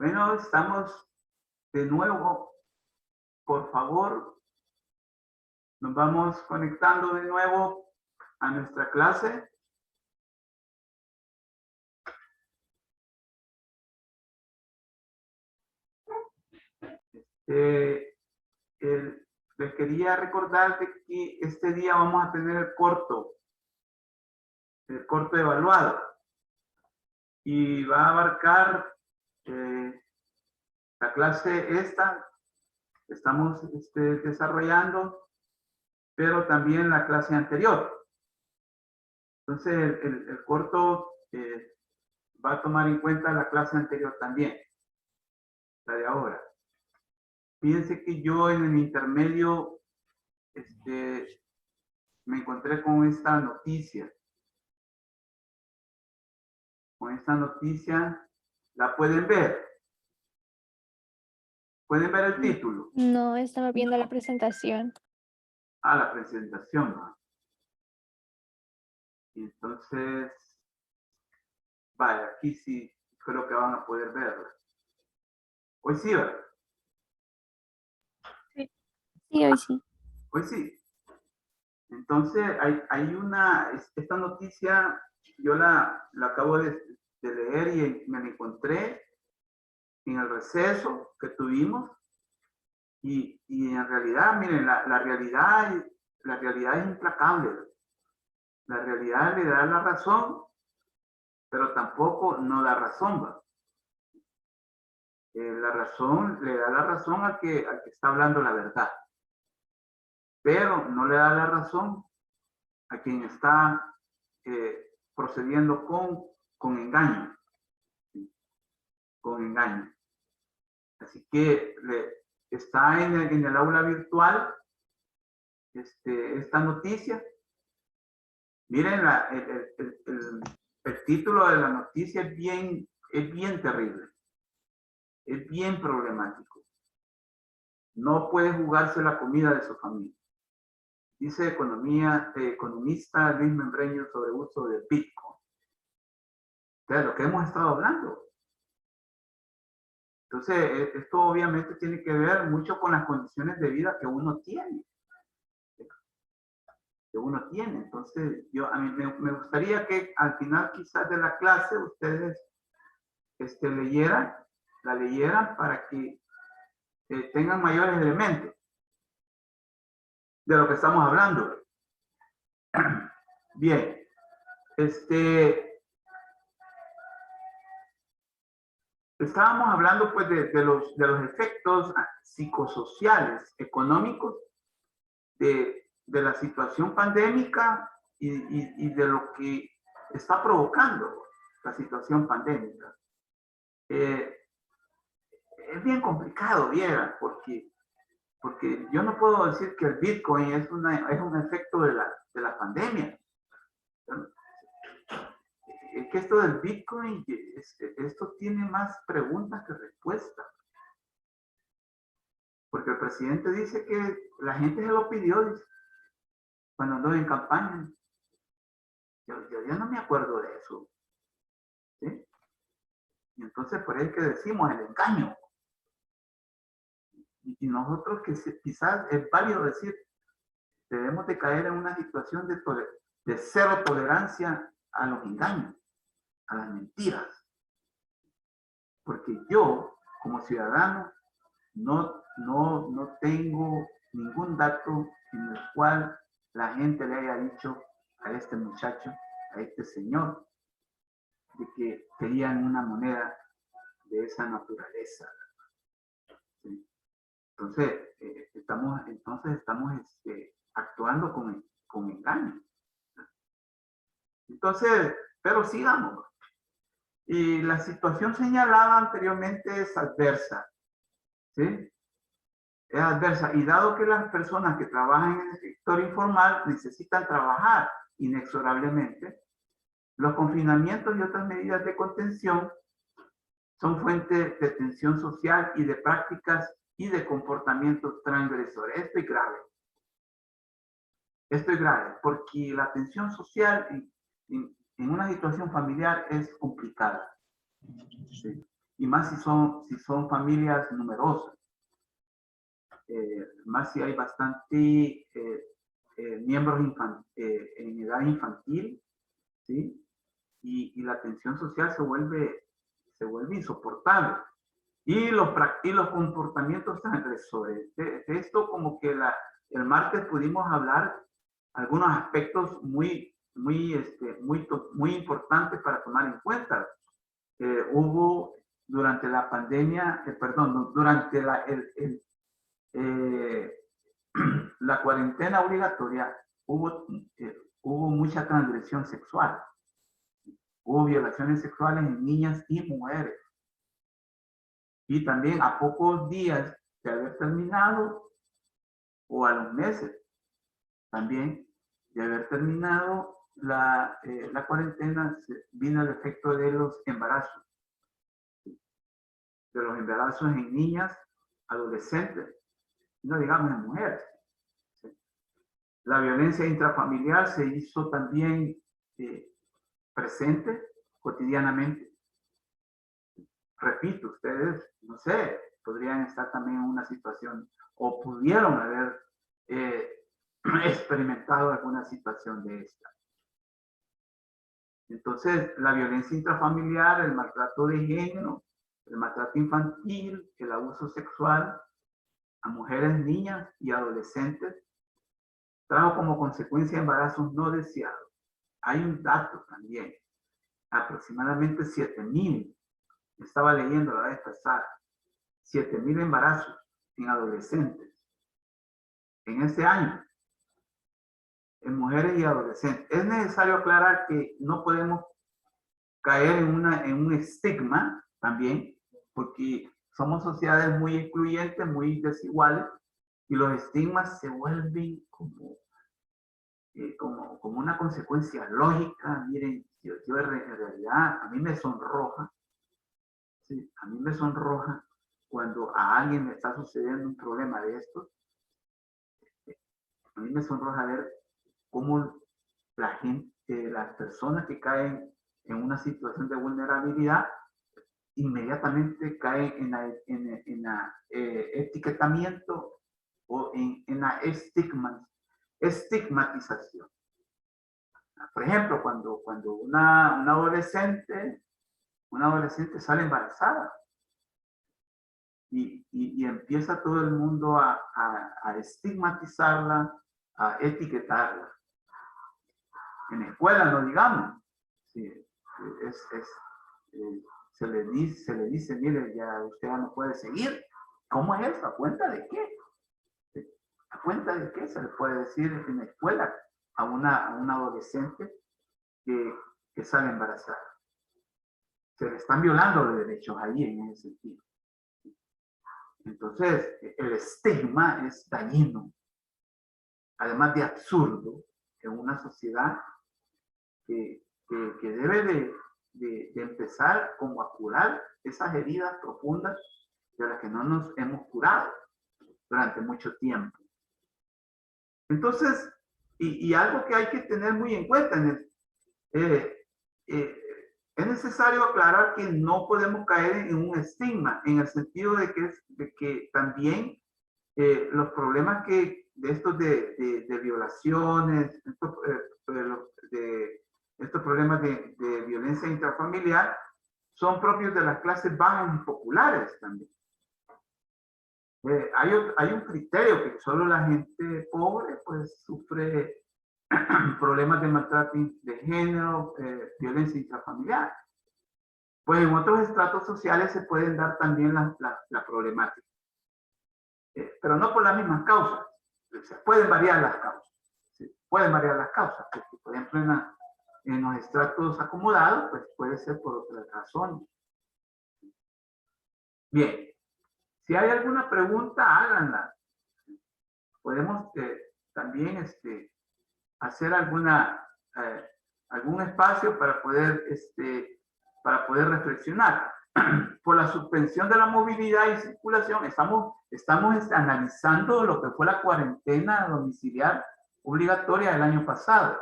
Bueno, estamos de nuevo. Por favor, nos vamos conectando de nuevo a nuestra clase. Les quería recordar de que este día vamos a tener el corto evaluado. Y va a abarcar la clase esta que estamos desarrollando, pero también la clase anterior. Entonces, el corto va a tomar en cuenta la clase anterior también, la de ahora. Fíjense que yo en el intermedio me encontré con esta noticia. Con esta noticia, ¿la pueden ver? ¿Pueden ver el título? No, estaba viendo la presentación. Ah, la presentación. Y entonces, vale, aquí sí creo que van a poder verla. Hoy sí, ¿verdad? Sí, hoy sí. Hoy sí. Entonces, hay esta noticia, yo la acabo de leer y me la encontré en el receso que tuvimos. Y en realidad, miren, la realidad es implacable. La realidad le da la razón, pero tampoco no da razón, ¿va? La razón le da la razón al que está hablando la verdad, pero no le da la razón a quien está procediendo con engaño, ¿sí? Con engaño. Así que está en el aula virtual esta noticia. Miren, el título de la noticia es bien terrible, es bien problemático. No puede jugarse la comida de su familia. Dice economista Luis Membreño sobre uso de Bitcoin. De lo que hemos estado hablando. Entonces, esto obviamente tiene que ver mucho con las condiciones de vida que uno tiene. Entonces, a mí me gustaría que al final quizás de la clase ustedes la leyeran para que tengan mayores elementos de lo que estamos hablando. Bien, estábamos hablando pues de los efectos psicosociales, económicos de la situación pandémica y de lo que está provocando la situación pandémica. Es bien complicado, vieran, porque yo no puedo decir que el Bitcoin es un efecto de la pandemia. Es que esto del Bitcoin, esto tiene más preguntas que respuestas. Porque el presidente dice que la gente se lo pidió, dice, cuando andó en campaña. Yo ya no me acuerdo de eso. ¿Sí? Y entonces por ahí que decimos el engaño. Y nosotros que quizás es válido decir, debemos de caer en una situación de cero tolerancia a los engaños, a las mentiras. Porque yo, como ciudadano, no tengo ningún dato en el cual la gente le haya dicho a este muchacho, a este señor, de que querían una moneda de esa naturaleza. ¿Sí? Entonces, estamos actuando con engaño. Entonces, pero sigamos. Y la situación señalada anteriormente es adversa. ¿Sí? Es adversa. Y dado que las personas que trabajan en el sector informal necesitan trabajar inexorablemente, los confinamientos y otras medidas de contención son fuente de tensión social y de prácticas y de comportamientos transgresores. Esto es grave. Esto es grave porque la tensión social en una situación familiar es complicada. ¿Sí? y más si son familias numerosas. Más si hay bastante miembros en edad infantil, ¿sí? Y la tensión social se vuelve insoportable. Y los comportamientos transgresores. De esto como que el martes pudimos hablar algunos aspectos muy importantes para tomar en cuenta. Hubo durante la pandemia, durante la cuarentena obligatoria, hubo mucha transgresión sexual. Hubo violaciones sexuales en niñas y mujeres. Y también a pocos días de haber terminado, o a los meses también de haber terminado la cuarentena, vino el efecto de los embarazos. De los embarazos en niñas, adolescentes, no digamos en mujeres. La violencia intrafamiliar se hizo también presente cotidianamente. Repito, ustedes, no sé, podrían estar también en una situación o pudieron haber experimentado alguna situación de esta. Entonces, la violencia intrafamiliar, el maltrato de género, el maltrato infantil, el abuso sexual a mujeres, niñas y adolescentes trajo como consecuencia embarazos no deseados. Hay un dato también, aproximadamente 7,000, estaba leyendo la vez pasada, 7,000 embarazos en adolescentes en este año, en mujeres y adolescentes. Es necesario aclarar que no podemos caer en un estigma también, porque somos sociedades muy excluyentes, muy desiguales, y los estigmas se vuelven como una consecuencia lógica. Miren, yo en realidad, a mí me sonroja, ¿sí? A mí me sonroja cuando a alguien le está sucediendo un problema de estos. A mí me sonroja ver cómo la gente, las personas que caen en una situación de vulnerabilidad, inmediatamente caen en la etiquetamiento o en la estigmatización. Por ejemplo, cuando una adolescente sale embarazada y empieza todo el mundo a estigmatizarla, a etiquetarla. En la escuela, no digamos. Sí, se le dice, mire, ya usted ya no puede seguir. ¿Cómo es eso? ¿A cuenta de qué? ¿A cuenta de qué se le puede decir en la escuela a una adolescente que sale embarazada? Se le están violando los derechos ahí en ese sentido. Entonces, el estigma es dañino, además de absurdo, en una sociedad que debe de empezar como a curar esas heridas profundas de las que no nos hemos curado durante mucho tiempo. Entonces, y algo que hay que tener muy en cuenta, es necesario aclarar que no podemos caer en un estigma, en el sentido de que también los problemas de estos de violaciones, estos problemas de violencia intrafamiliar son propios de las clases bajas y populares también. Hay un criterio que solo la gente pobre pues sufre problemas de maltrato de género, violencia intrafamiliar. Pues en otros estratos sociales se pueden dar también la problemática. Pero no por las mismas causas. Pueden variar las causas. ¿Sí? Pueden variar las causas. Porque, por ejemplo, en los estratos acomodados, pues puede ser por otras razones. Bien. Si hay alguna pregunta, háganla. Podemos también hacer algún espacio para poder reflexionar. Por la suspensión de la movilidad y circulación, estamos analizando lo que fue la cuarentena domiciliar obligatoria del año pasado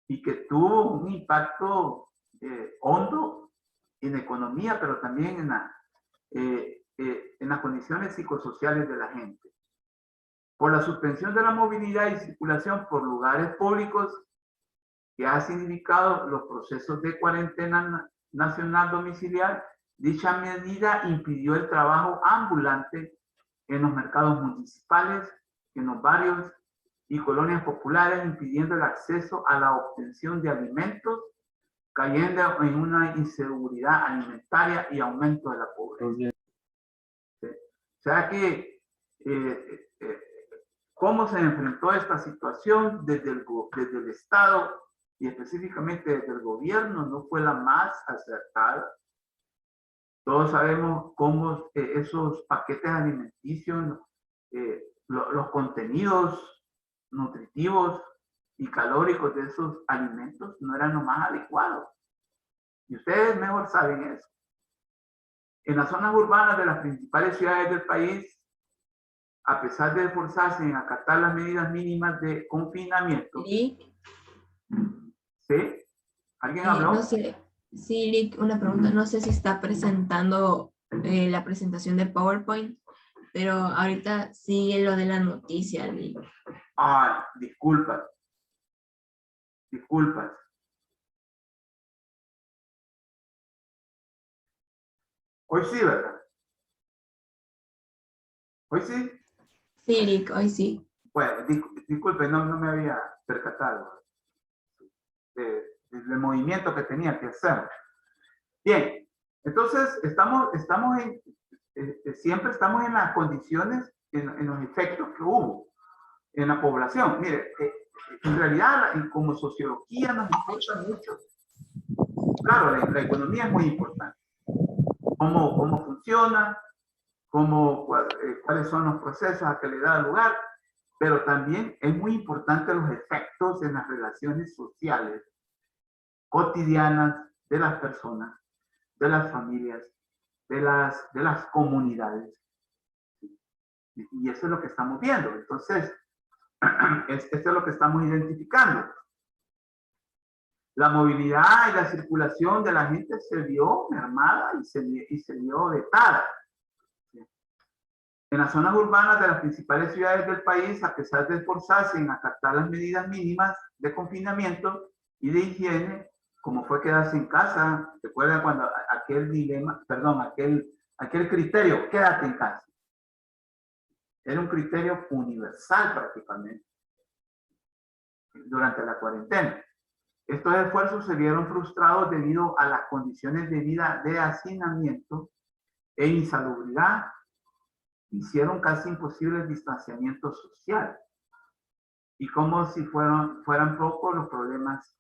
y que tuvo un impacto hondo en economía, pero también en las condiciones psicosociales de la gente. Por la suspensión de la movilidad y circulación por lugares públicos, que ha significado los procesos de cuarentena nacional domiciliar, dicha medida impidió el trabajo ambulante en los mercados municipales, en los barrios y colonias populares, impidiendo el acceso a la obtención de alimentos, cayendo en una inseguridad alimentaria y aumento de la pobreza. ¿Sí? O sea que, ¿cómo se enfrentó esta situación desde el Estado y específicamente desde el gobierno? No fue la más acertada. Todos sabemos cómo esos paquetes alimenticios, los contenidos nutritivos y calóricos de esos alimentos no eran lo más adecuados. Y ustedes mejor saben eso. En las zonas urbanas de las principales ciudades del país, a pesar de esforzarse en acatar las medidas mínimas de confinamiento. Lick, ¿Sí? ¿Alguien habló? no sé, sí, Lick, una pregunta, no sé si está presentando la presentación de PowerPoint, pero ahorita sigue lo de la noticia, Lick. Ay, disculpas. Disculpas. Hoy sí, ¿verdad? Hoy sí. Sí, Lick, hoy sí. Bueno, disculpe, no me había percatado del movimiento que tenía que hacer. Bien, entonces siempre estamos en las condiciones, en los efectos que hubo en la población. Mire, en realidad, como sociología nos importa mucho. Claro, la economía es muy importante. Cómo funciona, cuáles son los procesos a que le da lugar, pero también es muy importante los efectos en las relaciones sociales cotidianas de las personas, de las familias, de las comunidades. Y eso es lo que estamos viendo. Entonces, esto es lo que estamos identificando. La movilidad y la circulación de la gente se vio mermada y se vio vetada. En las zonas urbanas de las principales ciudades del país, a pesar de esforzarse en acatar las medidas mínimas de confinamiento y de higiene, como fue quedarse en casa, recuerdan cuando aquel dilema, perdón, aquel criterio, quédate en casa. Era un criterio universal prácticamente durante la cuarentena. Estos esfuerzos se vieron frustrados debido a las condiciones de vida de hacinamiento e insalubridad. Hicieron casi imposible el distanciamiento social. Y como si fueran pocos los problemas,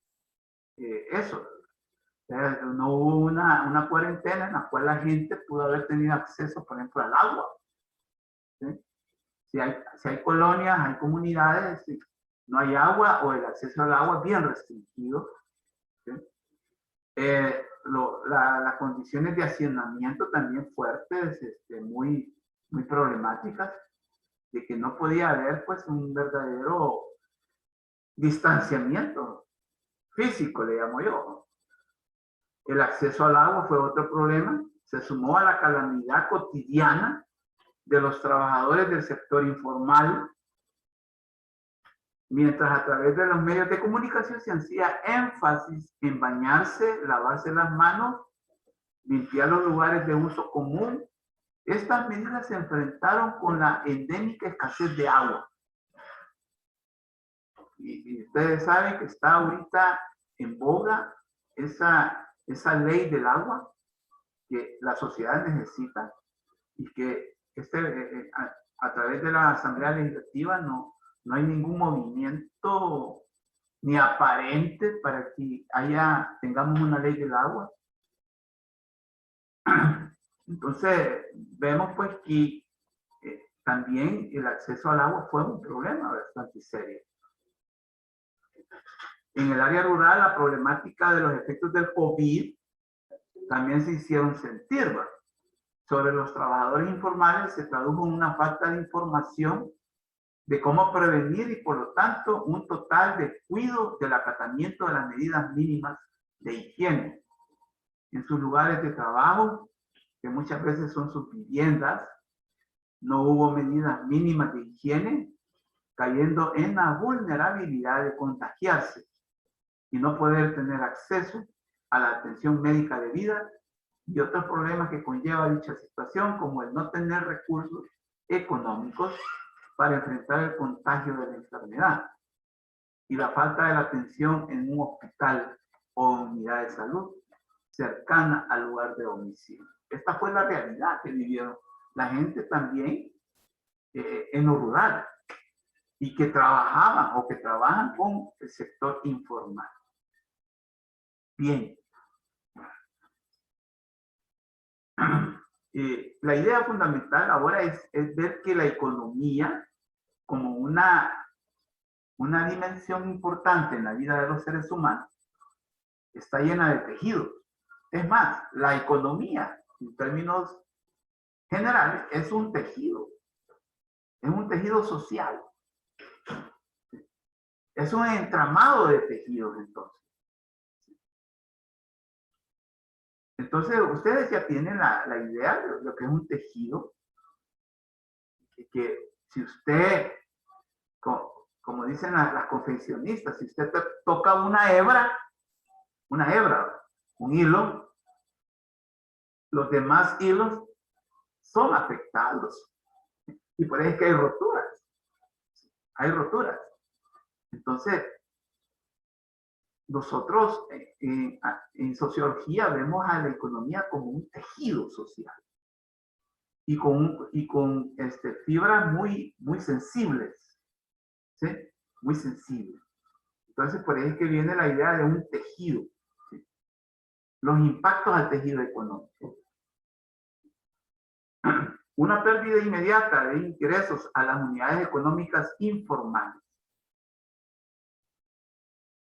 no hubo una cuarentena en la cual la gente pudo haber tenido acceso, por ejemplo, al agua. ¿Sí? Si hay colonias, hay comunidades, ¿sí? No hay agua o el acceso al agua es bien restringido. ¿Sí? Las condiciones de hacinamiento también fuertes, muy problemáticas, de que no podía haber pues un verdadero distanciamiento físico, le llamo yo. El acceso al agua fue otro problema, se sumó a la calamidad cotidiana de los trabajadores del sector informal, mientras a través de los medios de comunicación se hacía énfasis en bañarse, lavarse las manos, limpiar los lugares de uso común. Estas medidas se enfrentaron con la endémica escasez de agua. Y ustedes saben que está ahorita en boga esa ley del agua que la sociedad necesita y que a través de la Asamblea Legislativa no hay ningún movimiento ni aparente para que tengamos una ley del agua. Entonces, vemos pues que también el acceso al agua fue un problema bastante serio. En el área rural, la problemática de los efectos del COVID también se hicieron sentir, ¿verdad? Sobre los trabajadores informales se tradujo en una falta de información de cómo prevenir y por lo tanto un total descuido del acatamiento de las medidas mínimas de higiene. en sus lugares de trabajo, que muchas veces son sus viviendas. No hubo medidas mínimas de higiene, cayendo en la vulnerabilidad de contagiarse y no poder tener acceso a la atención médica debida y otros problemas que conlleva dicha situación, como el no tener recursos económicos para enfrentar el contagio de la enfermedad y la falta de la atención en un hospital o unidad de salud cercana al lugar de domicilio. Esta fue la realidad que vivieron la gente también en lo rural y que trabajaban o que trabajan con el sector informal. Bien. La idea fundamental ahora es ver que la economía como una dimensión importante en la vida de los seres humanos está llena de tejidos. Es más, la economía, en términos generales, es un tejido social. Es un entramado de tejidos, entonces. Entonces, ustedes ya tienen la idea de lo que es un tejido, que si usted, como dicen las confeccionistas, si usted toca una hebra, un hilo, los demás hilos son afectados. Y por eso es que hay roturas. Hay roturas. Entonces, nosotros en sociología vemos a la economía como un tejido social y con fibras muy sensibles, ¿sí? Muy sensibles. Entonces, por ahí es que viene la idea de un tejido, ¿sí? Los impactos al tejido económico. Una pérdida inmediata de ingresos a las unidades económicas informales.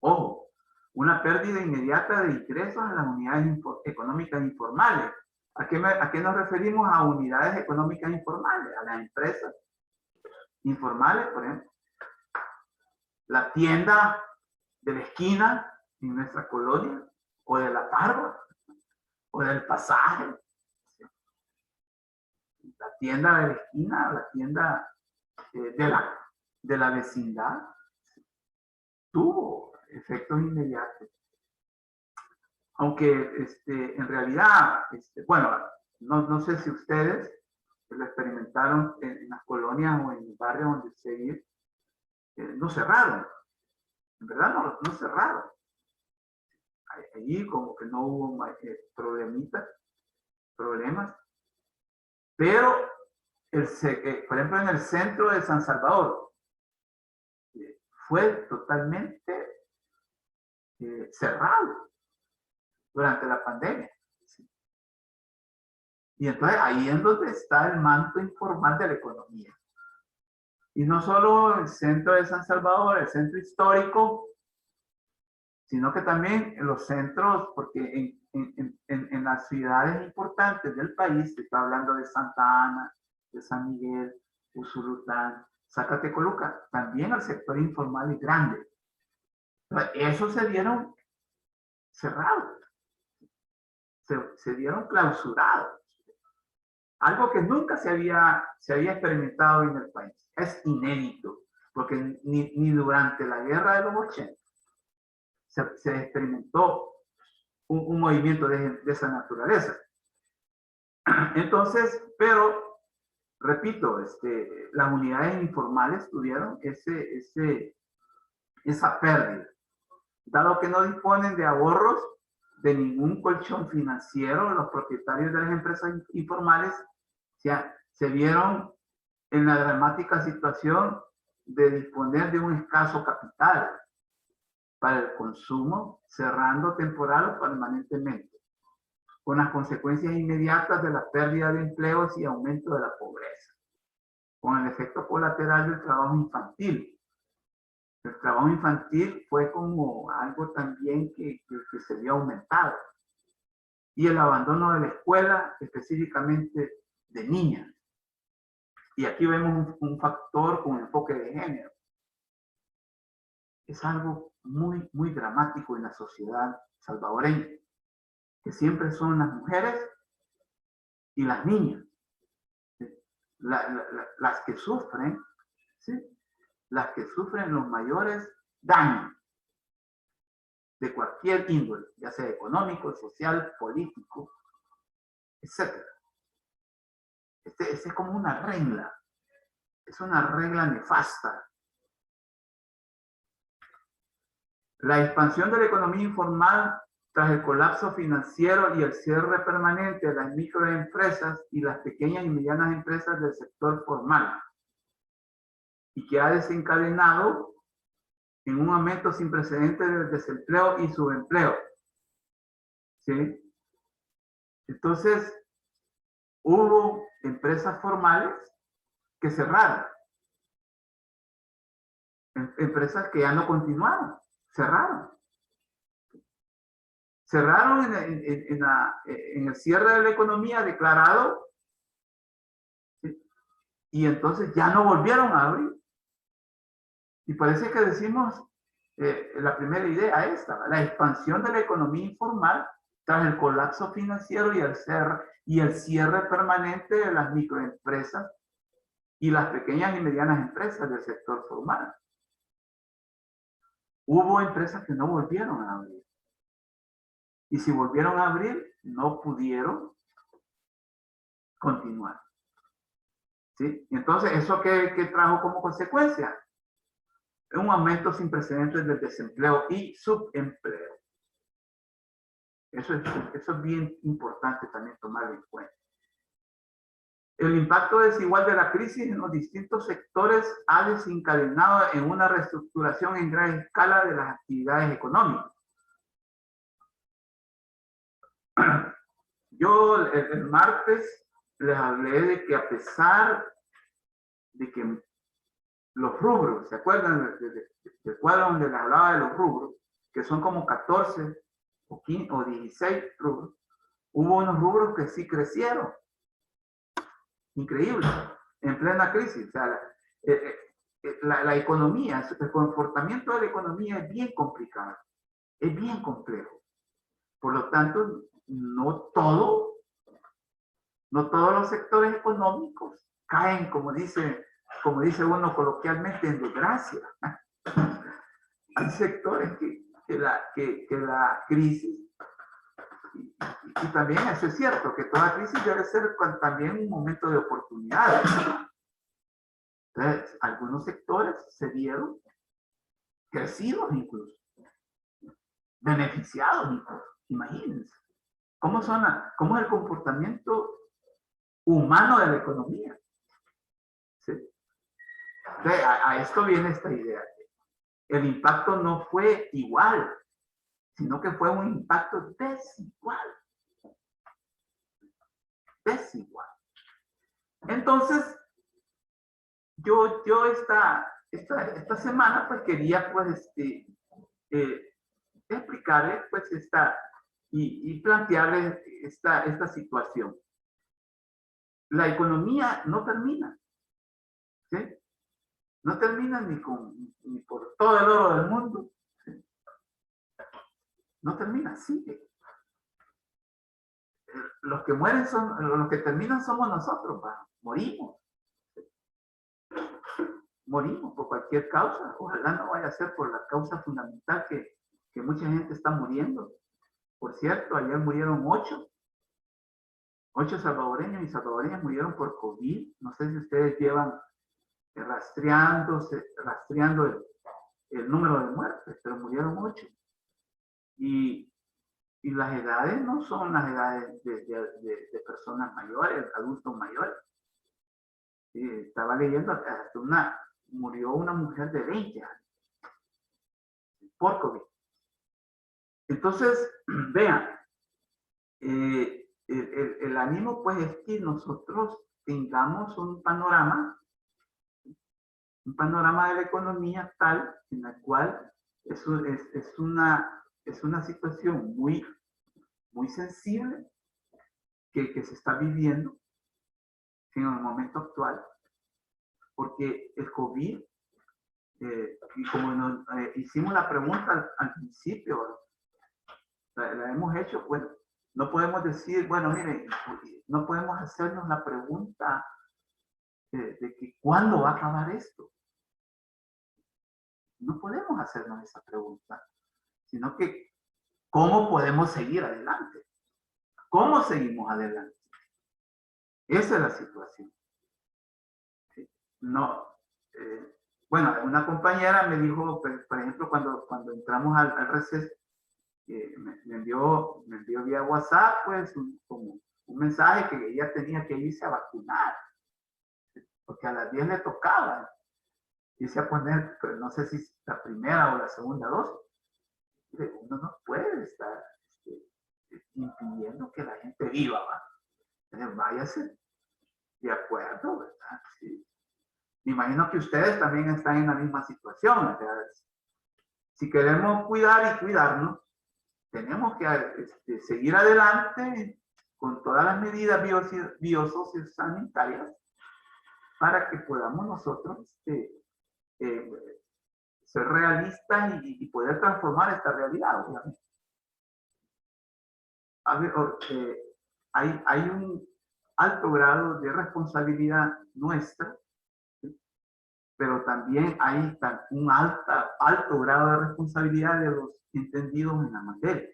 Ojo, una pérdida inmediata de ingresos a las unidades económicas informales. ¿A qué nos referimos a unidades económicas informales? A las empresas informales, por ejemplo. La tienda de la esquina en nuestra colonia, o de la parva, o del pasaje. La tienda de la esquina, la tienda de la vecindad, tuvo efectos inmediatos. Aunque en realidad, bueno, no sé si ustedes lo experimentaron en las colonias o en el barrio donde se vive, no cerraron, en verdad no cerraron. Allí como que no hubo problemas, pero por ejemplo en el centro de San Salvador fue totalmente cerrado durante la pandemia. Y entonces ahí es donde está el manto informal de la economía. Y no solo el centro de San Salvador, el centro histórico, sino que también en los centros, porque en las ciudades importantes del país, se está hablando de Santa Ana, de San Miguel, Usulután, Zacatecoluca, también el sector informal es grande. Esos se vieron cerrados, se vieron clausurados. Algo que nunca se había experimentado en el país. Es inédito, porque ni durante la guerra de los 80 se experimentó un movimiento de esa naturaleza. Entonces, pero, repito, las unidades informales tuvieron esa pérdida. Dado que no disponen de ahorros, de ningún colchón financiero, los propietarios de las empresas informales se vieron en la dramática situación de disponer de un escaso capital para el consumo, cerrando temporal o permanentemente, con las consecuencias inmediatas de la pérdida de empleos y aumento de la pobreza, con el efecto colateral del trabajo infantil. El trabajo infantil fue como algo también que se vio aumentado. Y el abandono de la escuela, específicamente de niñas. Y aquí vemos un factor con enfoque de género. Es algo muy dramático en la sociedad salvadoreña. que siempre son las mujeres y las niñas. Las que sufren, ¿sí? Las que sufren los mayores daños de cualquier índole, ya sea económico, social, político, etc. Es como una regla, es una regla nefasta. La expansión de la economía informal tras el colapso financiero y el cierre permanente de las microempresas y las pequeñas y medianas empresas del sector formal, y que ha desencadenado en un aumento sin precedentes del desempleo y subempleo. ¿Sí? Entonces, hubo empresas formales que cerraron. Empresas que ya no continuaron, cerraron. Cerraron en el cierre de la economía declarado, ¿sí? Y entonces ya no volvieron a abrir. Y parece que decimos la primera idea esta, la expansión de la economía informal tras el colapso financiero y el cierre permanente de las microempresas y las pequeñas y medianas empresas del sector formal. Hubo empresas que no volvieron a abrir. Y si volvieron a abrir, no pudieron continuar. ¿Sí? Entonces, ¿eso qué trajo como consecuencia? Un aumento sin precedentes del desempleo y subempleo. Eso es bien importante también tomarlo en cuenta. El impacto desigual de la crisis en los distintos sectores ha desencadenado en una reestructuración en gran escala de las actividades económicas. Yo el martes les hablé de que a pesar de que los rubros, ¿se acuerdan del cuadro donde les hablaba de los rubros? Que son como 14 o 15 o 16 rubros. Hubo unos rubros que sí crecieron. Increíble. En plena crisis. O sea, la economía, el comportamiento de la economía es bien complicado. Es bien complejo. Por lo tanto, no todos los sectores económicos caen, como dice uno coloquialmente, en desgracia. Hay sectores que la crisis, y también eso es cierto, que toda crisis debe ser también un momento de oportunidad. Entonces, algunos sectores se vieron crecidos incluso, beneficiados incluso, imagínense. ¿Cómo es el comportamiento humano de la economía? ¿Sí? Entonces, a esto viene esta idea. El impacto no fue igual, sino que fue un impacto desigual. Desigual. Entonces, yo esta semana pues quería pues explicarles pues y plantearles esta situación. La economía no termina, ¿sí? No termina ni por todo el oro del mundo, ¿sí? No termina, sigue. Los que mueren los que terminan somos nosotros, morimos. Morimos por cualquier causa. Ojalá no vaya a ser por la causa fundamental que mucha gente está muriendo. Por cierto, ayer murieron 8 salvadoreños y salvadoreñas murieron por COVID. No sé si ustedes llevan rastreando el número de muertes, pero murieron 8. Y las edades no son las edades de personas mayores, adultos mayores. Estaba leyendo, hasta murió una mujer de 20 años por COVID. Entonces, vean, el ánimo pues es que nosotros tengamos un panorama de la economía tal en la cual es una situación muy, muy sensible que se está viviendo en el momento actual, porque el COVID, y como hicimos la pregunta al principio, la hemos hecho, bueno, No podemos decir, bueno, miren, no podemos hacernos la pregunta de que ¿cuándo va a acabar esto? No podemos hacernos esa pregunta, sino que ¿cómo podemos seguir adelante? ¿Cómo seguimos adelante? Esa es la situación. ¿Sí? No, bueno, una compañera me dijo, por ejemplo, cuando entramos al receso, me envió vía WhatsApp, pues, como un mensaje que ella tenía que irse a vacunar, porque a las 10 le tocaba irse a poner, pero no sé si la primera o la segunda dosis. Uno no puede estar impidiendo que la gente viva, ¿va? Entonces, váyase de acuerdo, ¿verdad? Sí. Me imagino que ustedes también están en la misma situación, ¿verdad? Si queremos cuidar y cuidarnos, tenemos que seguir adelante con todas las medidas biosociosanitarias para que podamos nosotros ser realistas y poder transformar esta realidad, obviamente. A ver, hay un alto grado de responsabilidad nuestra, ¿sí? Pero también hay un alto grado de responsabilidad de los entendidos en la materia.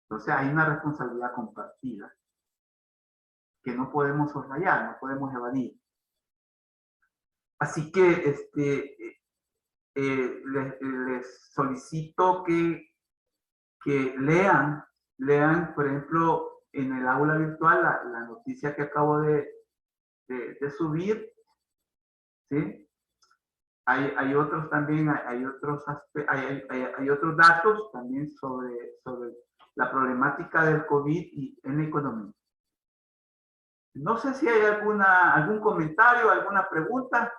Entonces hay una responsabilidad compartida que no podemos soslayar, no podemos evadir. Así que les solicito que lean, por ejemplo, en el aula virtual la noticia que acabo de subir, ¿sí? Hay otros también, hay otros datos también sobre la problemática del COVID y en la economía. No sé si hay algún comentario, alguna pregunta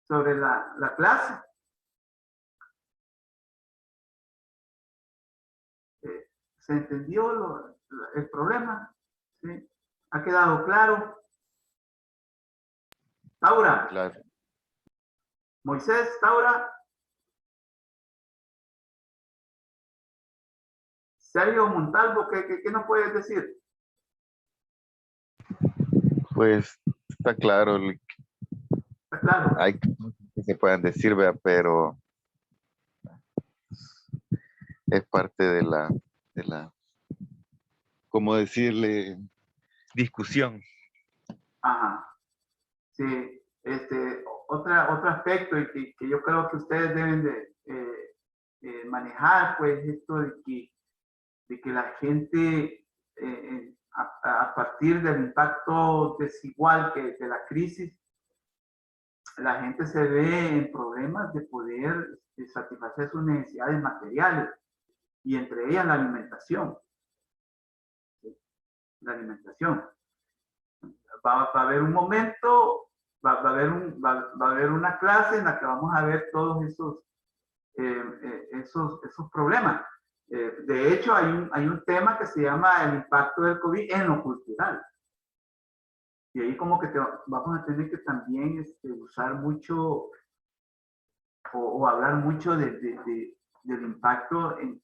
sobre la clase. ¿Se entendió el problema? ¿Sí? ¿Ha quedado claro? Taura. Claro. Moisés, Taura. Sergio Montalvo, ¿qué nos puedes decir? Pues está claro, Está claro. hay cosas que se puedan decir, ¿verdad? Pero es parte de la, ¿cómo decirle? Discusión. Ajá. Sí, otro aspecto y que yo creo que ustedes deben de manejar, pues esto de que la gente a partir del impacto desigual de la crisis, la gente se ve en problemas de poder satisfacer sus necesidades materiales y entre ellas la alimentación. ¿Sí? La alimentación. Va a haber un momento, va a haber una clase en la que vamos a ver todos esos problemas. De hecho, hay un tema que se llama el impacto del COVID en lo cultural. Y ahí como que vamos a tener que también usar mucho o hablar mucho del impacto en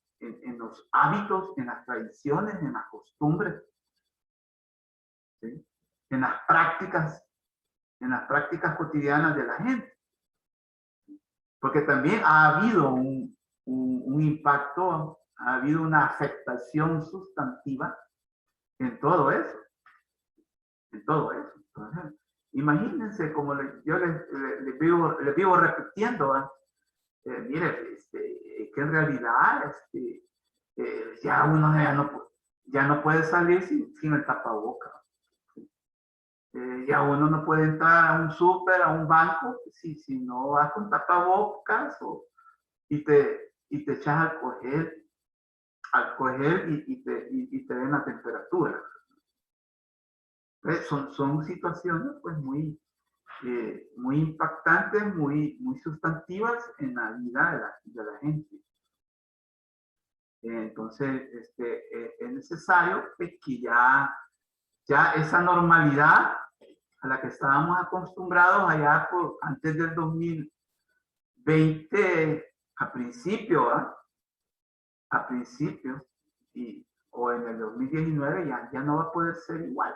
los hábitos, en las tradiciones, en las costumbres, ¿sí? En las prácticas cotidianas de la gente. Porque también ha habido un impacto, ha habido una afectación sustantiva en todo eso. En todo eso. Entonces, imagínense, como yo les vivo repitiendo, mire, que en realidad ya uno ya no puede salir sin el tapaboca. Ya uno no puede entrar a un súper, a un banco, si no vas con tapabocas y te echas al coger y te ven la temperatura. Son situaciones pues muy impactantes, muy sustantivas en la vida de la gente. Entonces, es necesario que ya esa normalidad a la que estábamos acostumbrados allá antes del 2020, a principio, y o en el 2019 ya no va a poder ser igual.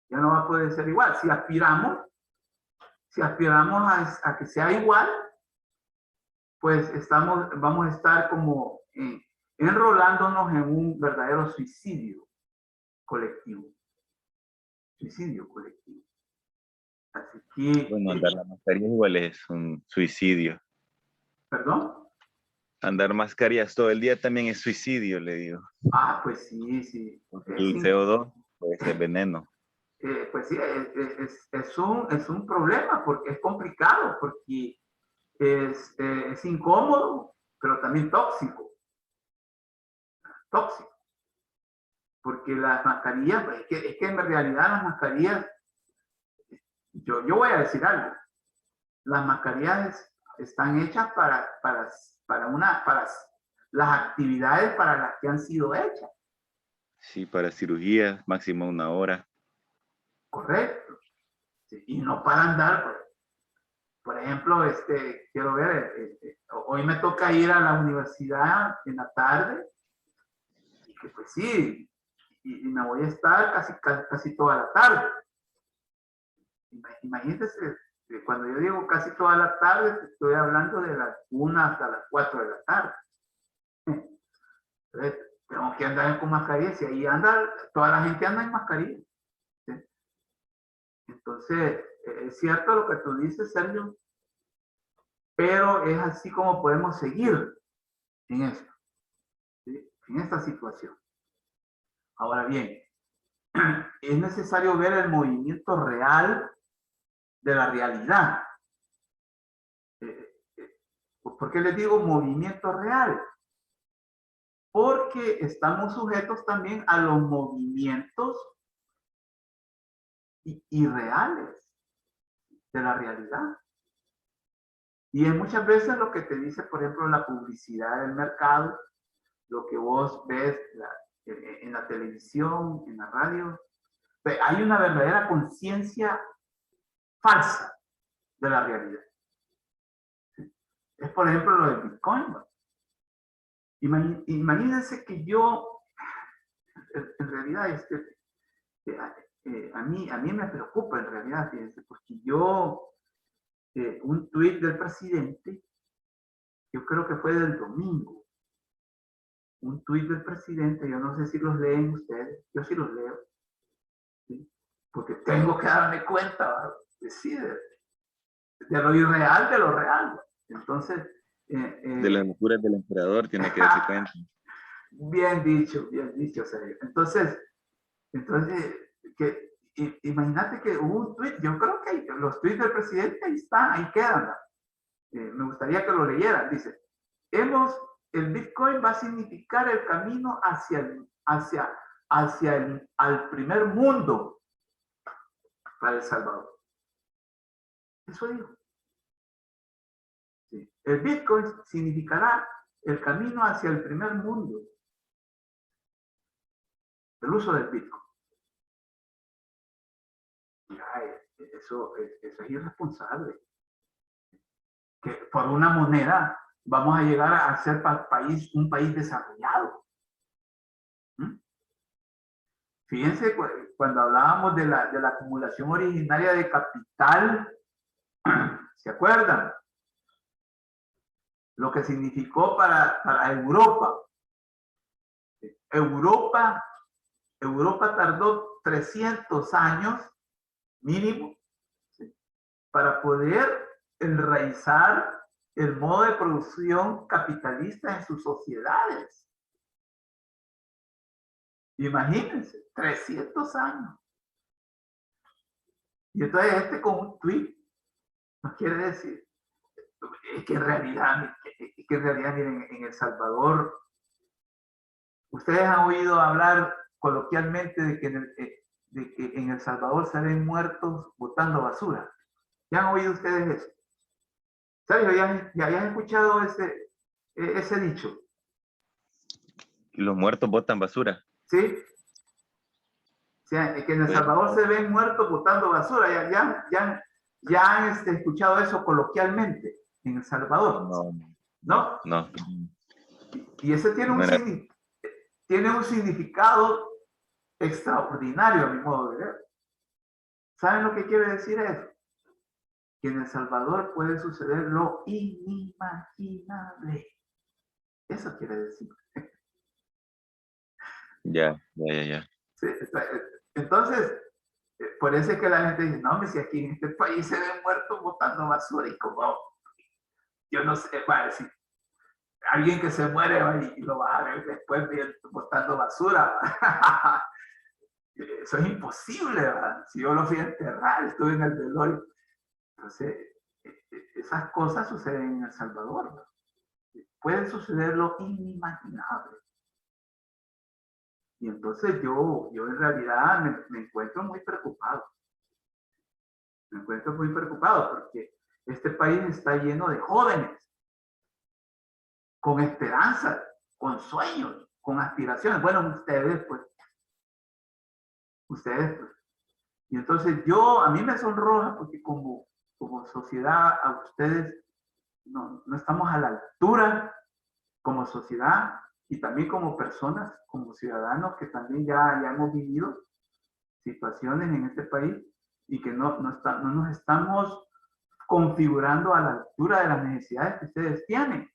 Ya no va a poder ser igual. Si aspiramos a que sea igual, pues vamos a estar como enrolándonos en un verdadero suicidio colectivo. Suicidio colectivo. Así que... Bueno, andar la mascarilla igual es un suicidio. ¿Perdón? Andar mascarillas todo el día también es suicidio, le digo. Ah, pues sí, sí. El CO2 puede ser veneno. Pues sí, es un problema porque es complicado, porque es incómodo, pero también tóxico. Tóxico. Porque las mascarillas, es que en realidad las mascarillas, yo voy a decir algo, las mascarillas están hechas para las actividades para las que han sido hechas. Sí, para cirugía, máximo 1 hora. Correcto. Sí, y no para andar, pues. Por ejemplo, quiero ver, hoy me toca ir a la universidad en la tarde, y que pues sí, y me voy a estar casi toda la tarde. Imagínense, cuando yo digo casi toda la tarde, estoy hablando de las 1 hasta las 4 de la tarde. Entonces, tengo que andar con mascarilla, y ahí toda la gente anda en mascarilla. ¿Sí? Entonces, es cierto lo que tú dices, Sergio, pero es así como podemos seguir en esto, ¿sí? En esta situación. Ahora bien, es necesario ver el movimiento real de la realidad. ¿Por qué les digo movimiento real? Porque estamos sujetos también a los movimientos irreales de la realidad. Y es muchas veces lo que te dice, por ejemplo, la publicidad del mercado, lo que vos ves en la televisión, en la radio. Hay una verdadera conciencia falsa de la realidad. Es, por ejemplo, lo del Bitcoin. Imagínense que yo, en realidad, a mí me preocupa, en realidad, fíjense, porque un tuit del presidente, yo creo que fue del domingo, un tuit del presidente, yo no sé si los leen ustedes, yo sí los leo, ¿sí? Porque tengo que darme cuenta, ¿sí? De lo irreal, de lo real. Entonces... de las locuras del emperador tiene que darse cuenta. Bien dicho, Sergio. Entonces imagínate que hubo un tuit, yo creo que los tuits del presidente ahí están, ahí quedan. Me gustaría que lo leyeran. Dice, el Bitcoin va a significar el camino al primer mundo para El Salvador. Eso dijo. Sí. El Bitcoin significará el camino hacia el primer mundo. El uso del Bitcoin. Eso es irresponsable. Que por una moneda vamos a llegar a ser un país desarrollado. ¿Mm? Fíjense, cuando hablábamos de la acumulación originaria de capital, ¿se acuerdan? Lo que significó para Europa. Europa tardó 300 años mínimo, ¿sí?, para poder enraizar el modo de producción capitalista en sus sociedades. Imagínense, 300 años. Y entonces con un tweet nos quiere decir que en realidad, miren, en El Salvador, ustedes han oído hablar coloquialmente de que en El Salvador se ven muertos botando basura. ¿Ya han oído ustedes eso? ¿Sabes? ¿Ya han escuchado ese dicho? Los muertos botan basura. ¿Sí? O sea, que en El Salvador se ven muertos botando basura. ¿Ya han escuchado eso coloquialmente en El Salvador? No. ¿No? No. Y ese tiene un significado. tiene un significado extraordinario a mi modo de ver. ¿Saben lo que quiere decir eso? Que en El Salvador puede suceder lo inimaginable. Eso quiere decir. Ya. Sí, entonces, por eso es que la gente dice, no, hombre, si aquí en este país se ven muertos botando basura y como, yo no sé, va a decir, alguien que se muere y lo vas a ver después botando basura. Eso es imposible, ¿verdad? Si yo lo fui a enterrar, estuve en el velorio. Entonces, esas cosas suceden en El Salvador, ¿verdad? Puede suceder lo inimaginable. Y entonces yo en realidad me encuentro muy preocupado. Me encuentro muy preocupado porque este país está lleno de jóvenes con esperanzas, con sueños, con aspiraciones. Bueno, ustedes pues. Y entonces a mí me sonroja porque como sociedad a ustedes no estamos a la altura como sociedad y también como personas, como ciudadanos que también ya hemos vivido situaciones en este país y que no nos estamos configurando a la altura de las necesidades que ustedes tienen.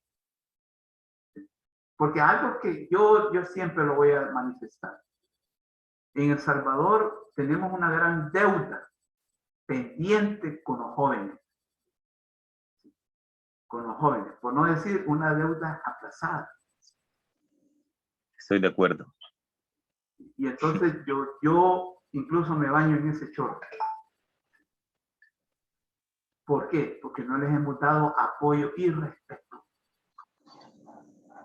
Porque algo que yo siempre lo voy a manifestar. En El Salvador tenemos una gran deuda pendiente con los jóvenes. Con los jóvenes, por no decir una deuda aplazada. Estoy de acuerdo. Y entonces yo incluso me baño en ese chorro. ¿Por qué? Porque no les hemos dado apoyo y respeto.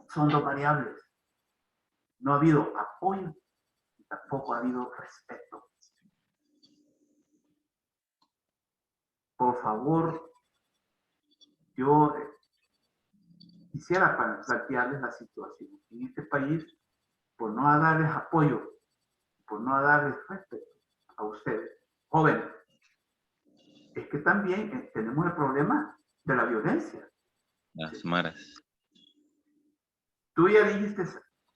Son dos variables. No ha habido apoyo y tampoco ha habido respeto. Por favor, yo quisiera plantearles la situación. En este país, por no darles apoyo, por no darles respeto a ustedes, jóvenes, es que también tenemos el problema de la violencia. Las maras. Tú ya dijiste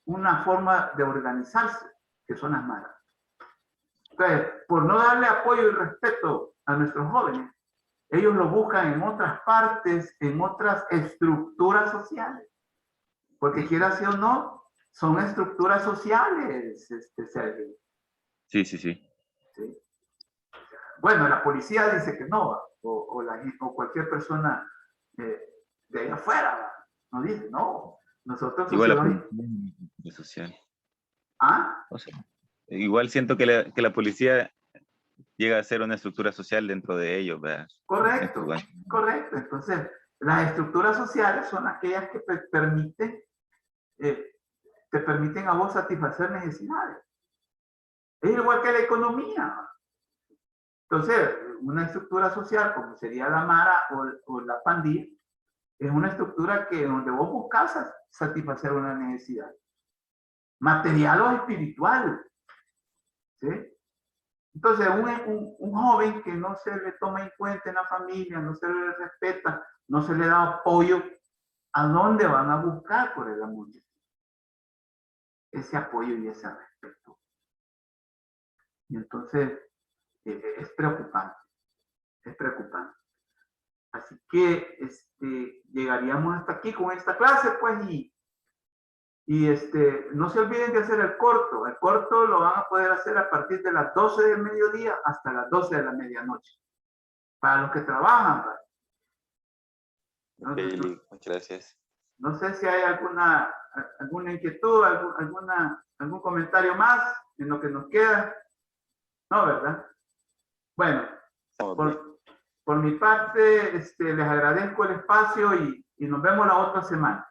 una forma de organizarse, que son las maras. Entonces, por no darle apoyo y respeto a nuestros jóvenes, ellos lo buscan en otras partes, en otras estructuras sociales. Porque quiera sí o no, son estructuras sociales, Sergio. Sí. ¿Sí? Bueno, la policía dice que no, o cualquier persona de allá afuera, no dice, no. Nosotros Igual la sociedad... policía social. ¿Ah? O sea, igual siento que la policía llega a ser una estructura social dentro de ellos, ¿verdad? Correcto, Bueno. correcto. Entonces, las estructuras sociales son aquellas que te permiten a vos satisfacer necesidades. Es igual que la economía. Entonces, una estructura social como sería la mara o la pandilla, es una estructura donde vos buscas satisfacer una necesidad, material o espiritual. ¿Sí? Entonces, un joven que no se le toma en cuenta en la familia, no se le respeta, no se le da apoyo, ¿a dónde van a buscar, por el amor de Dios, ese apoyo y ese respeto? Y entonces, es preocupante, es preocupante. Así que llegaríamos hasta aquí con esta clase, pues, y no se olviden de hacer el corto. El corto lo van a poder hacer a partir de las 12 del mediodía hasta las 12 de la medianoche. Para los que trabajan, ¿verdad? Muchas gracias. No sé si hay alguna inquietud, algún comentario más en lo que nos queda. No, ¿verdad? Bueno, por mi parte, les agradezco el espacio y nos vemos la otra semana.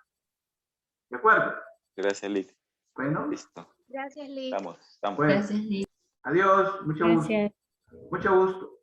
¿De acuerdo? Gracias, Lick. Bueno. Listo. Gracias, Liz. Estamos. Bueno, Gracias, Liz. adiós, mucho gusto. Gracias. Mucho gusto.